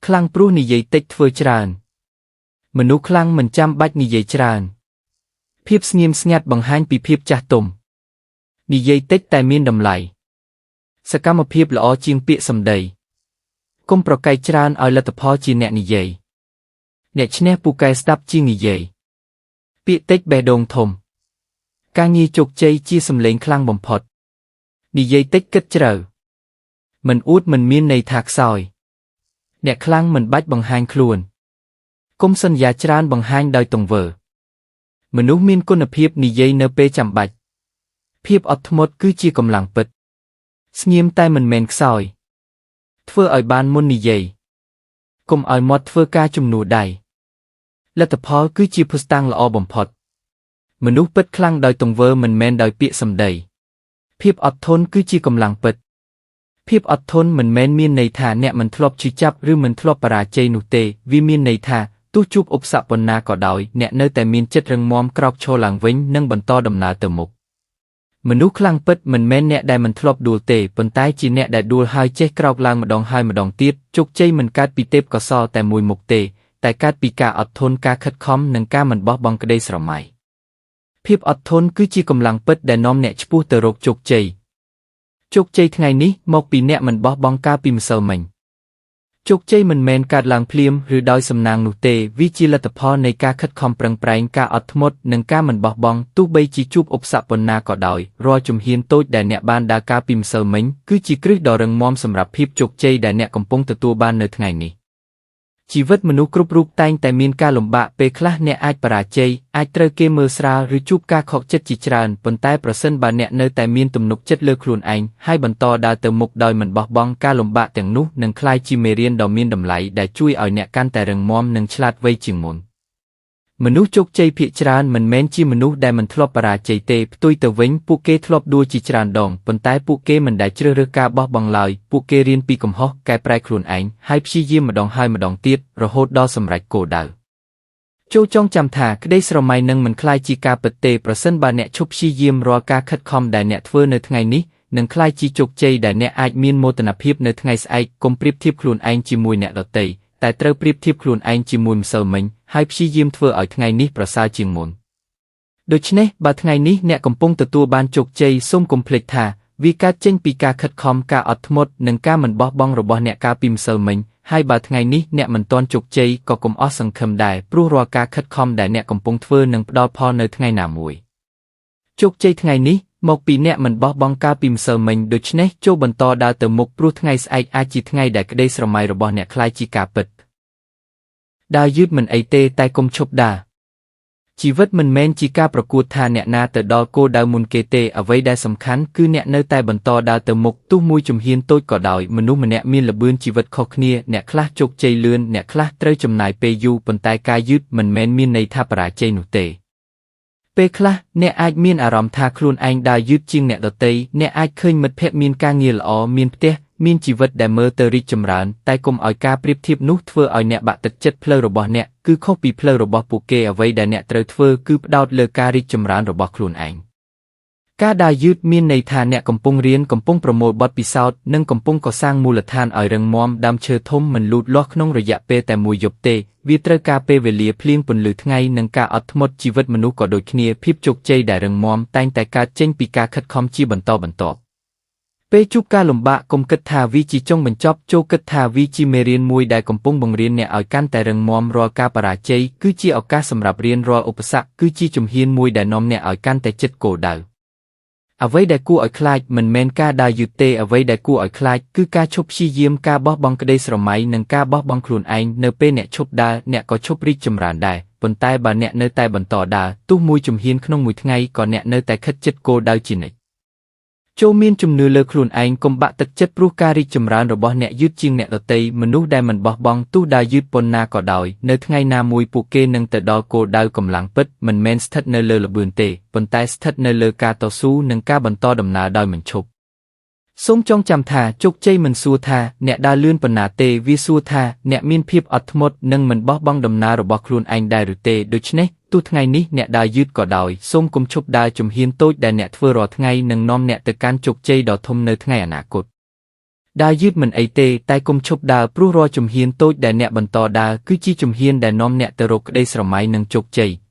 ខ្លាំងព្រោះនិយាយតិចធ្វើច្រើនមនុស្សខ្លាំងមិនចាំបាច់និយាយច្រើនភាពស្ងៀមស្ងាត់បង្ហាញពីភាពចាស់ទុំនិយាយតិចតែមានតម្លៃសកម្មភាពល្អជាងពាក្យសម្ដីកុំប្រកែកច្រើនឲ្យលទ្ធផលជាអ្នកនិយាយអ្នកឈ្នះពូកែស្ដាប់ជាងនិយាយពាក្យតិចបេះដូងធំការងារជោគជ័យជាសម្លេងខ្លាំងបំផុតនិយាយតិចគិតជ្រៅមិនអួតមិនមានន័យថាខ្សោយអ្នកខ្លាំងមិនបាច់បង្ហាញខ្លួនកុំសន្យាច្រើនបង្ហាញដោយទង្វើមនុស្សមានគុណភាពនិយាយនៅពេលចាំបាច់ភាពអត់ធ្មត់គឺជាកម្លាំងពិតស្ងៀមតែមិនមែនខ្សោយធ្វើឲ្យបានមុននិយាយកុំឲ្យមាត់ធ្វើការជំនួសដៃលទ្ធផលគឺជាភស្តុតាងល្អបំផុតមនុស្សពិតខ្លាំងដោយទង្វើមិនមែនដោយពាក្យសម្ដីភាពអត់ធន់គឺជាកម្លាំងពិតភាពអត់ធន់មិនមែនមានន័យថាអ្នកមិនធ្លាប់ឈឺចាប់ឬមិនធ្លាប់បរាជ័យនោះទេវាមានន័យថាទោះជួបឧបសគ្គប៉ុណ្ណាក៏ដោយអ្នកនៅតែមានចិត្តរឹងមាំក្រោកឈរឡើងវិញនិងបន្តដំណើរទៅមុខមនុស្សខ្លាំងពិតមិនមែនអ្នកដែលមិនធ្លាប់ដួលទេប៉ុន្តែជាអ្នកដែលដួលហើយចេះក្រោកឡើងម្ដងហើយម្ដងទៀតជោគជ័យមិនកើតពីទេពកោសល្យតែមួយមុខទេតែកើតពីការអត់ធន់ការខិតខំនិងការមិនបោះបង់ក្តីស្រមៃភាពអត់ធន់គឺជាកម្លាំងពិតដែលនាំអ្នកឆ្ពោះទៅរកជោគជ័យជោគជ័យថ្ងៃនេះមកពីអ្នកមិនបោះបង់កាលពីម្សិលមិញជោគជ័យមិនមែនកើតឡើងភ្លាមឬដោយសំណាងនោះទេវាជាលទ្ធផលនៃការខិតខំប្រឹងប្រែងការអត់ធ្មត់និងការមិនបោះបង់ទោះបីជាជួបឧបសគ្គប៉ុណ្ណាក៏ដោយរាល់ជំហានតូចដែលអ្នកបានដើរកាលពីម្សិលមិញគឺជាគ្រឹះដ៏រឹងមាំសម្រាប់ភាពជោគជ័យដែលអ្នកកំពុងទទួលបាននៅថ្ងៃនេះជីវិតមនុស្សគ្រប់រូបតែងតែមានការលំបាកពេលខ្លះអ្នកអាចបរាជ័យអាចត្រូវគេមើលស្រាលឬជួបការខកចិត្តជាច្រើនប៉ុន្តែប្រសិនបើអ្នកនៅតែមានទំនុកចិត្តលើខ្លួនឯងហើយបន្តដើរទៅមុខដោយមិនបោះបង់ការលំបាកទាំងនោះនឹងក្លាយជាមេរៀនដ៏មានតម្លៃដែលជួយឲ្យអ្នកកាន់តែរឹងមាំនិងឆ្លាតវៃជាងមុនមនុស្សជោគជ័យភាគច្រើនមិនមែនជាមនុស្សដែលមិនធ្លាប់បរាជ័យទេផ្ទុយទៅវិញពួកគេធ្លាប់ដួលជាច្រើនដងប៉ុន្តែពួកគេមិនដែលជ្រើសរើសការបោះបង់ឡើយពួកគេរៀនពីកំហុសកែប្រែខ្លួនឯងហើយព្យាយាមម្ដងហើយម្ដងទៀតរហូតដល់សម្រេចគោលដៅចូលចងចាំថាក្តីស្រមៃនឹងមិនក្លាយជាការពិតទេប្រសិនបើអ្នកឈប់ព្យាយាមរាល់ការខិតខំដែលអ្នកធ្វើនៅថ្ងៃនេះនឹងក្លាយជាជោគជ័យដែលអ្នកអាចមានមោទនភាពនៅថ្ងៃស្អែកកុំប្រៀបធៀបខ្លួនឯងជាមួយអ្នកដទៃតែត្រូវប្រៀបធៀបខ្លួនឯងជាមួយម្សិលមិញហើយព្យាយាមធ្វើឲ្យថ្ងៃនេះប្រសើរជាងមុនដូច្នេះបើថ្ងៃនេះអ្នកកំពុងទទួលបានជោគជ័យសូមកុំភ្លេចថាវាកើតចេញពីការខិតខំការអត់ធ្មត់និងការមិនបោះបង់របស់អ្នកកាលពីម្សិលមិញហើយបើថ្ងៃនេះអ្នកមិនទាន់ជោគជ័យក៏កុំអស់សង្ឃឹមដែរព្រោះរាល់ការខិតខំដែលអ្នកកំពុងធ្វើនឹងផ្ដល់ផលនៅថ្ងៃណាមួយជោគជ័យថ្ងៃនេះមកពីអ្នកមិនបោះបង់កាលពីម្សិលមិញដូច្នេះចូលបន្តដើរទៅមុខព្រោះថ្ងៃស្អែកអាចជាថ្ងៃដែលក្តីស្រមៃរបស់អ្នកក្លាយជាការពិតដើរយឺតមិនអីទេតែកុំឈប់ដើរជីវិតមិនមែនជាការប្រកួតថាអ្នកណាទៅដល់គោលដៅមុនគេទេអ្វីដែលសំខាន់គឺអ្នកនៅតែបន្តដើរទៅមុខទោះមួយជំហានតូចក៏ដោយមនុស្សម្នាក់មានល្បឿនជីវិតខុសគ្នាអ្នកខ្លះជោគជ័យលឿនអ្នកខ្លះត្រូវចំណាយពេលយូរប៉ុន្តែការយឺតមិនមែនមានន័យថាបរាជ័យនោះទេពេលខ្លះអ្នកអាចមានអារម្មណ៍ថាខ្លួនឯងដើរយឺតជាងអ្នកដទៃអ្នកអាចឃើញមិត្តភ័ក្តិមានការងារល្អមានផ្ទះមានជីវិតដែលមើលទៅរីកចម្រើនតែកុំឲ្យការប្រៀបធៀបនោះធ្វើឲ្យអ្នកបាក់ទឹកចិត្តផ្លូវរបស់អ្នកគឺខុសពីផ្លូវរបស់ពួកគេអ្វីដែលអ្នកត្រូវធ្វើគឺផ្ដោតលើការរីកចម្រើនរបស់ខ្លួនឯងការដើរយឺតមានន័យថាអ្នកកំពុងរៀនកំពុងប្រមូលបទពិសោធន៍និងកំពុងកសាងមូលដ្ឋានឲ្យរឹងមាំដើមឈើធំមិនលូតលាស់ក្នុងរយៈពេលតែមួយយប់ទេវាត្រូវការពេលវេលាភ្លៀងពន្លឺថ្ងៃនិងការអត់ធ្មត់ជីវិតមនុស្សក៏ដូចគ្នាភាពជោគជ័យដែលរឹងមាំតែងតែកើតចេញពីការខិតខំជាបន្តបន្ទាប់ពេលជួបការលំបាកកុំគិតថាវាជាចុងបញ្ចប់ចូលគិតថាវាជាមេរៀនមួយដែលកំពុងបង្រៀនអ្នកឲ្យកាន់តែរឹងមាំរាល់ការបរាជ័យគឺជាឱកាសសម្រាប់រៀនរាល់ឧបសគ្គគឺជាជំហានមួយដែលនាំអ្នកឲ្យកាន់តែជិតគោលដៅអ្វីដែលគួរឲ្យខ្លាចមិនមែនការដើរយឺតទេអ្វីដែលគួរឲ្យខ្លាចគឺការឈប់ព្យាយាមការបោះបង់ក្តីស្រមៃនិងការបោះបង់ខ្លួនឯងនៅពេលអ្នកឈប់ដើរអ្នកក៏ឈប់រីកចម្រើនដែរប៉ុន្តែបើអ្នកនៅតែបន្តដើរទោះមួយជំហានក្នុងមួយថ្ងៃក៏អ្នកនៅតែខិតជិតគោលដៅជានិច្ចចូលមានជំនឿលើខ្លួនឯងកុំបាក់ទឹកចិត្តព្រោះការរីកចម្រើនរបស់អ្នកយឺតជាងអ្នកដទៃមនុស្សដែលមិនបោះបង់ទោះដើរយឺតប៉ុណ្ណាក៏ដោយនៅថ្ងៃណាមួយពួកគេនឹងទៅដល់គោលដៅកម្លាំងពិតមិនមែនស្ថិតនៅលើល្បឿនទេប៉ុន្តែស្ថិតនៅលើការតស៊ូនិងការបន្តដំណើរដោយមិនឈប់សូមចងចាំថាជោគជ័យមិនសួរថាអ្នកដើរលឿនប៉ុណ្ណាទេវាសួរថាអ្នកមានភាពអត់ធ្មត់និងមិនបោះបង់ដំណើររបស់ខ្លួនឯងដែរឬទេដូច្នេះទោះថ្ងៃនេះអ្នកដើរយឺតក៏ដោយសូមកុំឈប់ដើរជំហានតូចដែលអ្នកធ្វើរាល់ថ្ងៃនឹងនាំអ្នកទៅកាន់ជោគជ័យដ៏ធំនៅថ្ងៃអនាគត ដើរយឺតមិនអីទេតែកុំឈប់ដើរព្រោះរាល់ជំហានតូចដែលអ្នកបន្តដើរគឺជាជំហានដែលនាំអ្នកទៅរកក្តីស្រមៃនិងជោគជ័យ។